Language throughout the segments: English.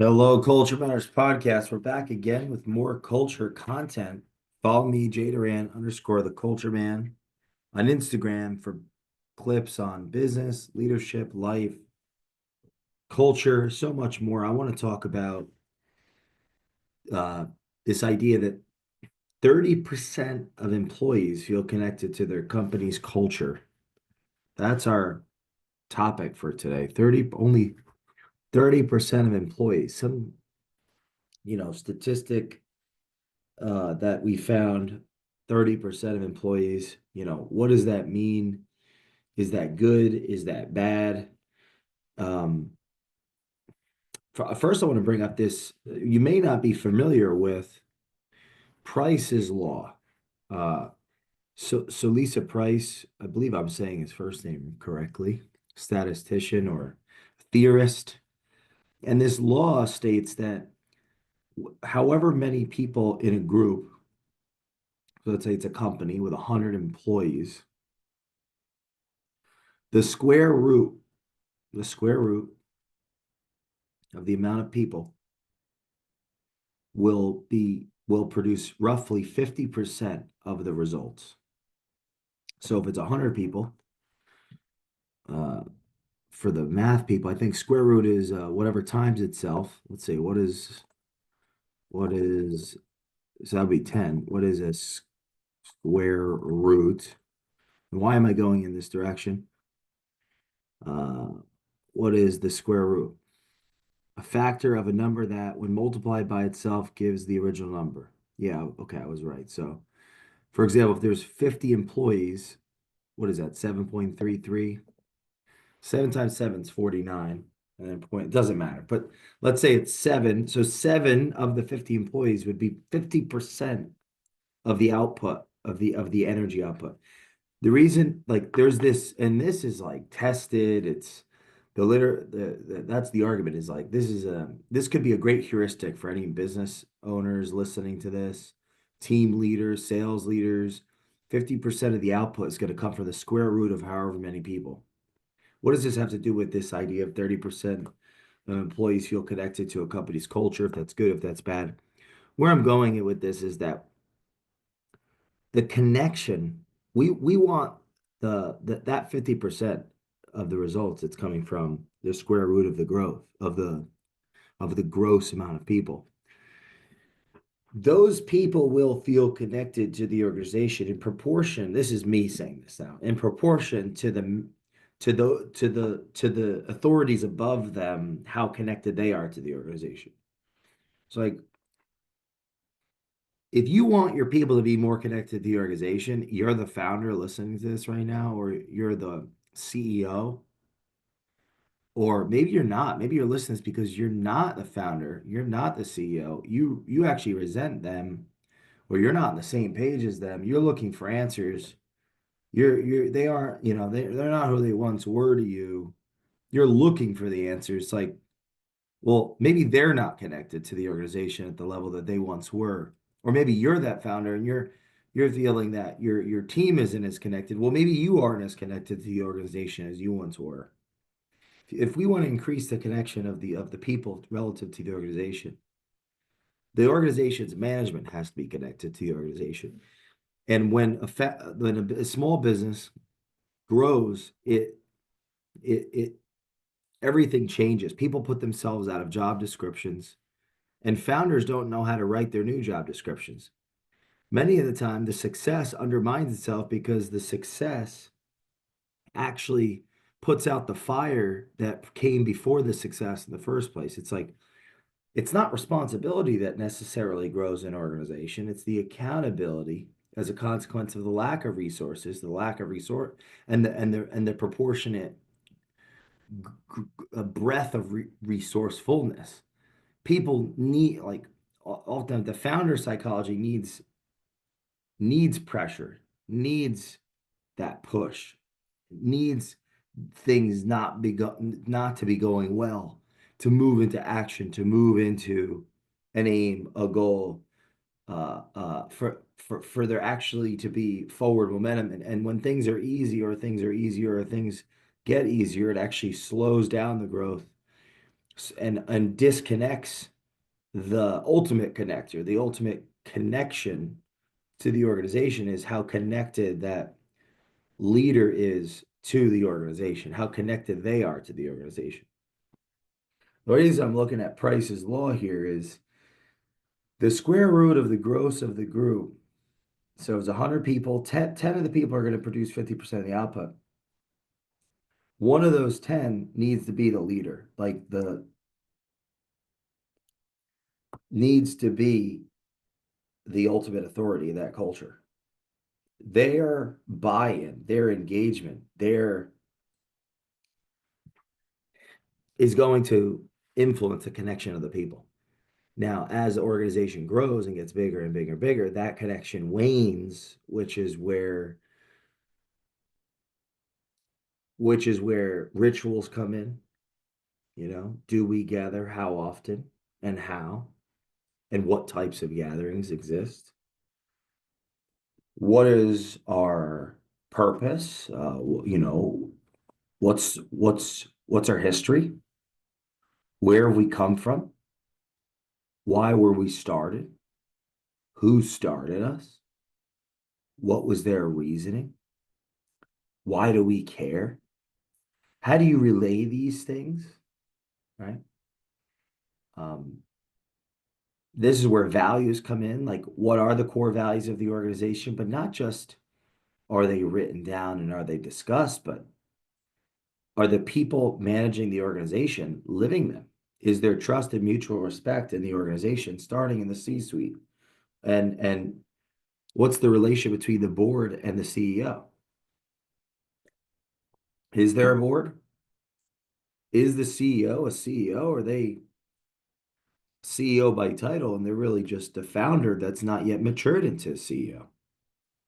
Hello, Culture Matters Podcast. We're back again with more culture content. Follow me, Jay Doran _ the Culture Man on Instagram for clips on business, leadership, life, culture, so much more. I want to talk about uh, this idea that 30% of employees feel connected to their company's culture. That's our topic for today. Only 30% of employees. Some, statistic that we found 30% of employees, what does that mean? Is that good? Is that bad? Um, First, I want to bring up this. You may not be familiar with Price's Law. Uh, so Lisa Price, I believe I'm saying his first name correctly, statistician or theorist. And this law states that however many people in a group, so let's say it's a company with 100 employees, the square root the square root of the amount of people will produce roughly 50% of the results. So if it's 100 people, uh, for the math people, I think square root is whatever times itself. Let's say what is so that'd be 10. What is a square root? And why am I going in this direction? Uh, what is the square root? A factor of a number that, when multiplied by itself, gives the original number. Yeah, okay, I was right. So, for example, if there's 50 employees, what is that? 7.33. 7 times 7 is 49. And then point, it doesn't matter. But let's say it's seven. So seven of the 50 employees would be 50% of the output of the energy output. The reason, like, there's this, and this is like tested. It's that's the argument, is like this could be a great heuristic for any business owners listening to this, team leaders, sales leaders. 50% of the output is going to come from the square root of however many people. What does this have to do with this idea of 30% of employees feel connected to a company's culture? If that's good, if that's bad. Where I'm going with this is that the connection, we want that 50% of the results, it's coming from the square root of the growth of the gross amount of people. Those people will feel connected to the organization in proportion. This is me saying this now, in proportion to the authorities above them, how connected they are to the organization. So, like, if you want your people to be more connected to the organization, you're the founder listening to this right now, or you're the CEO, or maybe you're not. Maybe you're listening to this because you're not the founder, you're not the CEO. You actually resent them, or you're not on the same page as them. You're looking for answers. They aren't, they're not who they once were to you. You're looking for the answers. Like, well, maybe they're not connected to the organization at the level that they once were. Or maybe you're that founder and you're feeling that your team isn't as connected. Well, maybe you aren't as connected to the organization as you once were. If we want to increase the connection of the people relative to the organization's management has to be connected to the organization. And when a small business grows, it everything changes. People put themselves out of job descriptions, and founders don't know how to write their new job descriptions. Many of the time, the success undermines itself because the success actually puts out the fire that came before the success in the first place. It's like, it's not responsibility that necessarily grows an organization, it's the accountability as a consequence of the lack of resources, the lack of resort, and the proportionate breadth of resourcefulness. People need, like, often the founder psychology needs pressure, needs that push, needs things not to be going well, to move into action, to move into an aim, a goal, for there actually to be forward momentum. And when things are easy, or things are easier, or things get easier, it actually slows down the growth, and disconnects the ultimate connector. The ultimate connection to the organization is how connected that leader is to the organization, how connected they are to the organization. The reason I'm looking at Price's law here is the square root of the gross of the group. So it's 100 people, 10 of the people are going to produce 50% of the output. One of those 10 needs to be the leader, like the needs to be the ultimate authority of that culture. Their buy-in, their engagement, their is going to influence the connection of the people. Now, as the organization grows and gets bigger and bigger and bigger, that connection wanes, which is where rituals come in. Do we gather? How often and how? And what types of gatherings exist? What is our purpose? What's our history? Where have we come from? Why were we started? Who started us? What was their reasoning? Why do we care? How do you relay these things? Right? Um, this is where values come in. Like, what are the core values of the organization? But not just are they written down and are they discussed, but are the people managing the organization living them? Is there trust and mutual respect in the organization, starting in the C-suite? And what's the relation between the board and the CEO? Is there a board? Is the CEO a CEO? Or are they CEO by title and they're really just a founder that's not yet matured into a CEO?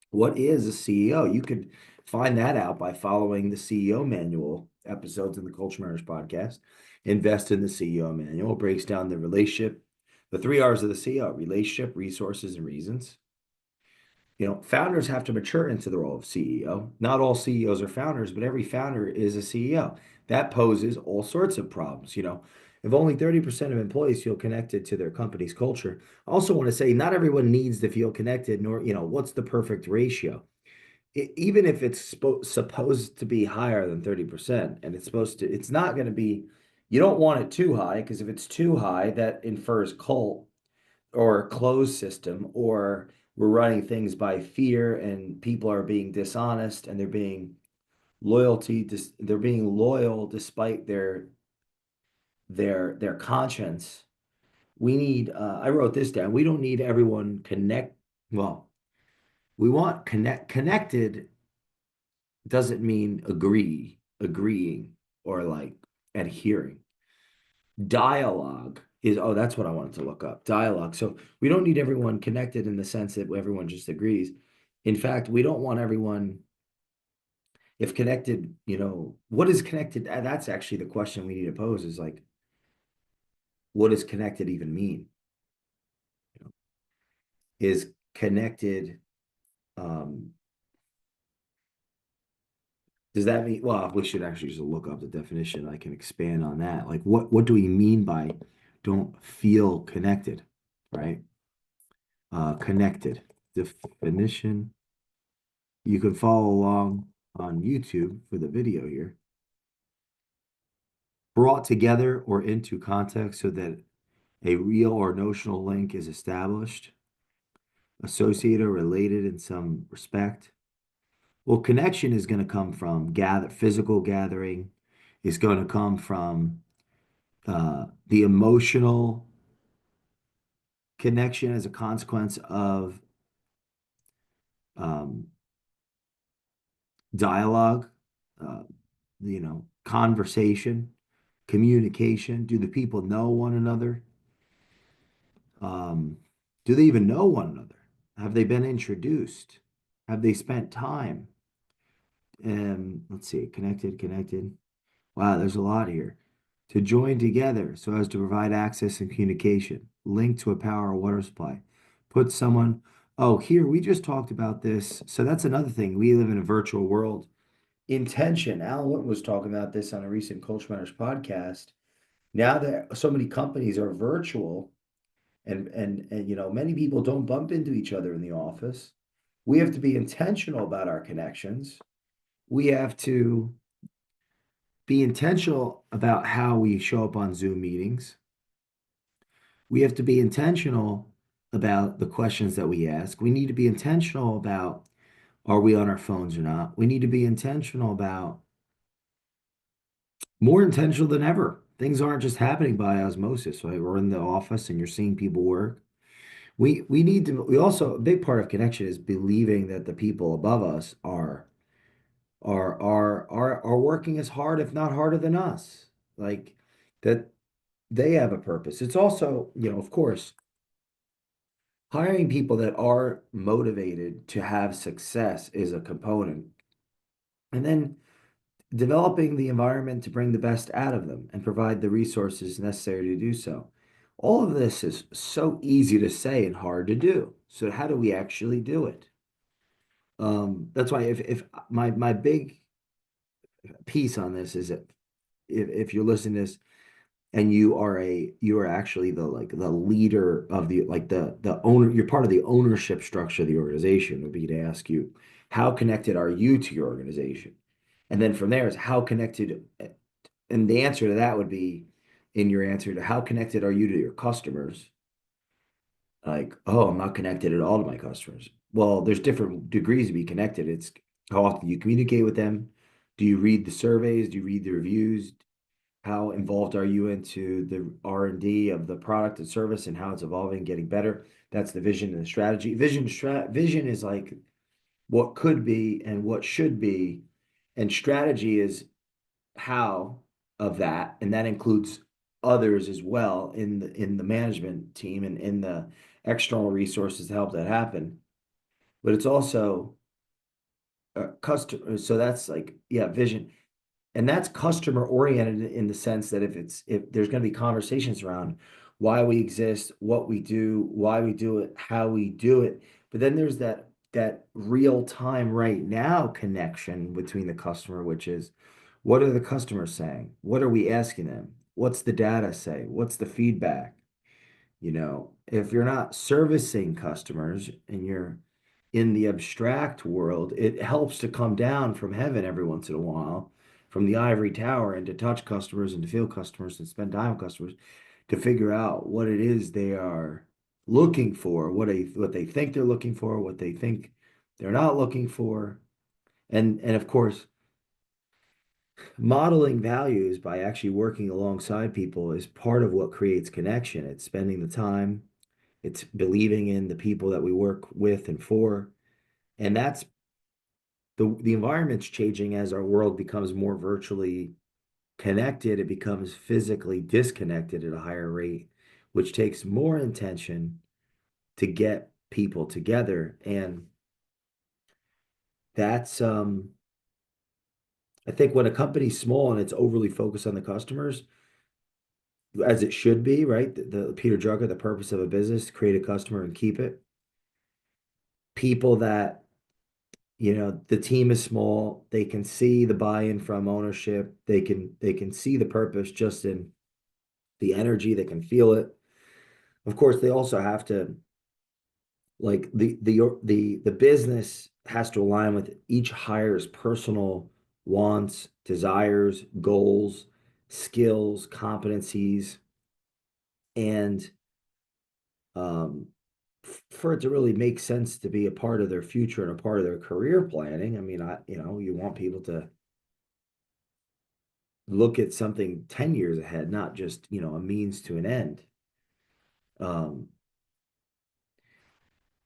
What is a CEO? You could find that out by following the CEO manual episodes in the Culture Matters podcast. Invest in the CEO manual. It breaks down the relationship, the 3 R's of the CEO: relationship, resources, and reasons. Founders have to mature into the role of CEO. Not all CEOs are founders, but every founder is a CEO. That poses all sorts of problems. If only 30% of employees feel connected to their company's culture, I also want to say not everyone needs to feel connected, nor, what's the perfect ratio? Even if it's supposed to be higher than 30%, and it's not going to be, you don't want it too high, because if it's too high, that infers cult or closed system, or we're running things by fear and people are being dishonest and they're being loyal despite their conscience. We need, I wrote this down. We don't need everyone well, we want connected doesn't mean agreeing, or like adhering. Dialogue is, oh, that's what I wanted to look up. Dialogue. So we don't need everyone connected in the sense that everyone just agrees. In fact, we don't want everyone, if connected, what is connected? That's actually the question we need to pose, is like, what does connected even mean? Is connected, um, does that mean, well, we should actually just look up the definition. I can expand on that. Like, what do we mean by don't feel connected, right? Connected definition. You can follow along on YouTube for the video here. Brought together or into context so that a real or notional link is established, associated or related in some respect. Well, connection is going to come from physical gathering, is going to come from the emotional connection as a consequence of um, dialogue, uh, conversation, communication. Do the people know one another? Do they even know one another? Have they been introduced? Have they spent time? Let's see, connected. Wow, there's a lot here. To join together so as to provide access and communication, link to a power or water supply. Put someone, oh, here, we just talked about this. So that's another thing. We live in a virtual world. Intention. Alan Wood was talking about this on a recent Culture Matters podcast. Now that so many companies are virtual and many people don't bump into each other in the office, we have to be intentional about our connections. We have to be intentional about how we show up on Zoom meetings. We have to be intentional about the questions that we ask. We need to be intentional about are we on our phones or not? We need to be intentional about more intentional than ever. Things aren't just happening by osmosis, right? We're in the office and you're seeing people work. We need to we also a big part of connection is believing that the people above us are working as hard, if not harder than us. Like that they have a purpose. It's also, of course, hiring people that are motivated to have success is a component. And then developing the environment to bring the best out of them and provide the resources necessary to do so. All of this is so easy to say and hard to do. So how do we actually do it? That's why if my big piece on this is that if you're listening to this and you are actually the leader of the owner, you're part of the ownership structure of the organization, would be to ask you, how connected are you to your organization? And then from there is how connected, and the answer to that would be in your answer to how connected are you to your customers? Like, oh, I'm not connected at all to my customers. Well, there's different degrees to be connected. It's how often you communicate with them. Do you read the surveys? Do you read the reviews? How involved are you into the R&D of the product and service and how it's evolving, getting better? That's the vision and the strategy. Vision is like what could be and what should be, and strategy is how of that, and that includes others as well in the management team and in the external resources to help that happen. But it's also customer. So that's like, yeah, vision. And that's customer oriented in the sense that if there's going to be conversations around why we exist, what we do, why we do it, how we do it. But then there's that real time right now connection between the customer, which is what are the customers saying? What are we asking them? What's the data say? What's the feedback? If you're not servicing customers and you're in the abstract world, it helps to come down from heaven every once in a while, from the ivory tower, and to touch customers and to feel customers and spend time with customers to figure out what it is they are looking for, what they think they're looking for, what they think they're not looking for. And of course, modeling values by actually working alongside people is part of what creates connection. It's spending the time, it's believing in the people that we work with and for. And that's the environment's changing as our world becomes more virtually connected. It becomes physically disconnected at a higher rate, which takes more intention to get people together. And that's I think when a company's small and it's overly focused on the customers, as it should be, right? The Peter Drucker, the purpose of a business, create a customer and keep it. People that the team is small, they can see the buy-in from ownership, they can see the purpose just in the energy, they can feel it. Of course, they also have to, like, the business has to align with each hire's personal wants, desires, goals, skills, competencies, and um for it to really make sense to be a part of their future and a part of their career planning. I mean, you want people to look at something 10 years ahead, not just, a means to an end. Um,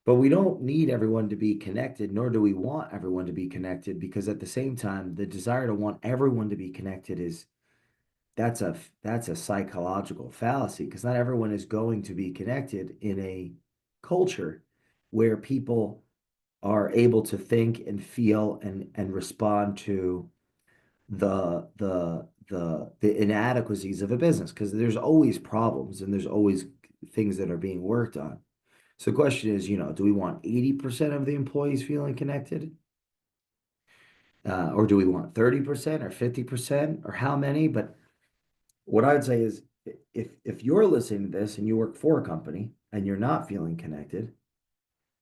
but we don't need everyone to be connected, nor do we want everyone to be connected, because at the same time, the desire to want everyone to be connected is that's a psychological fallacy, because not everyone is going to be connected in a culture where people are able to think and feel and respond to the inadequacies of a business, because there's always problems and there's always things that are being worked on. So the question is, do we want 80% of the employees feeling connected? Or do we want 30% or 50% or how many? But what I would say is if you're listening to this and you work for a company and you're not feeling connected,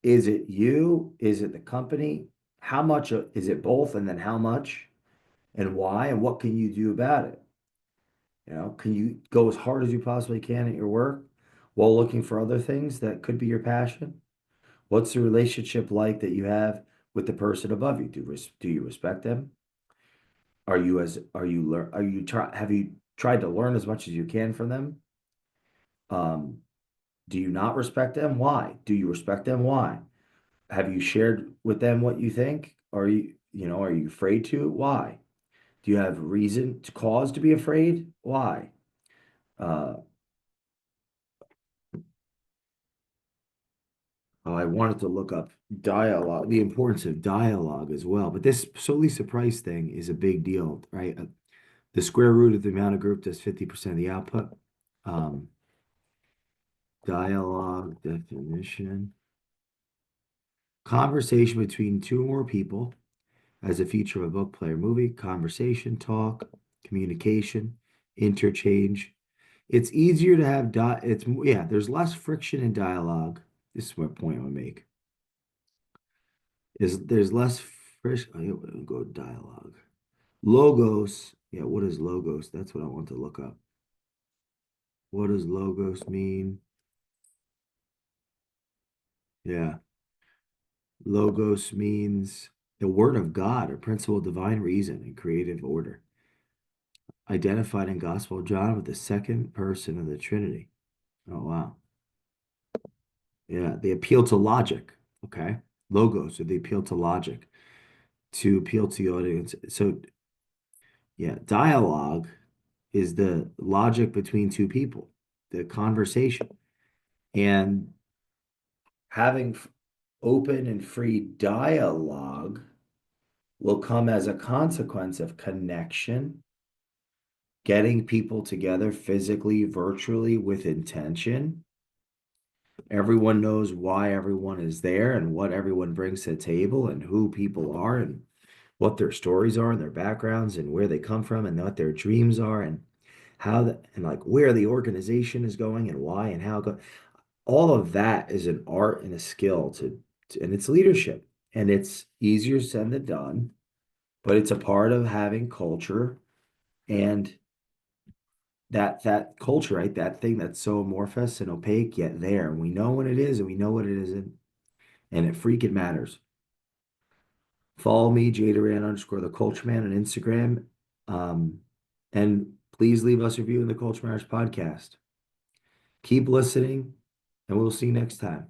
is it you? Is it the company? How much is it both? And then how much and why? And what can you do about it? Can you go as hard as you possibly can at your work while looking for other things that could be your passion? What's the relationship like that you have with the person above you? Do you respect them? Are you try have you tried to learn as much as you can from them? Um, do you not respect them? Why? Do you respect them? Why? Have you shared with them what you think? Are you afraid to? Why? Do you have reason to cause to be afraid? Why? Uh, I wanted to look up dialogue, the importance of dialogue as well. But this Lisa Price thing is a big deal, right? The square root of the amount of group does 50% of the output. Um, Dialogue definition. Conversation between two or more people as a feature of a book, play, or movie. Conversation, talk, communication, interchange. It's easier to have there's less friction in dialogue. This is what point I would make. Is there's less friction. I'll go dialogue. Logos. Yeah, what is logos? That's what I want to look up. What does logos mean? Yeah. Logos means the word of God or principle of divine reason and creative order, identified in Gospel of John with the second person of the Trinity. Oh, wow. Yeah, they appeal to logic. Okay. Logos, or they appeal to logic to appeal to the audience. So, yeah, dialogue is the logic between two people, the conversation. And having open and free dialogue will come as a consequence of connection, getting people together physically, virtually with intention. Everyone knows why everyone is there and what everyone brings to the table and who people are and what their stories are and their backgrounds and where they come from and what their dreams are and and like where the organization is going and why and how all of that is an art and a skill and it's leadership, and it's easier said than done, but it's a part of having culture, and that culture, right? That thing that's so amorphous and opaque yet there. And we know what it is and we know what it isn't. And it freaking matters. Follow me, Jay Doran underscore the Culture Man on Instagram. Um, and please leave us a review in the Culture Matters podcast. Keep listening, and we'll see you next time.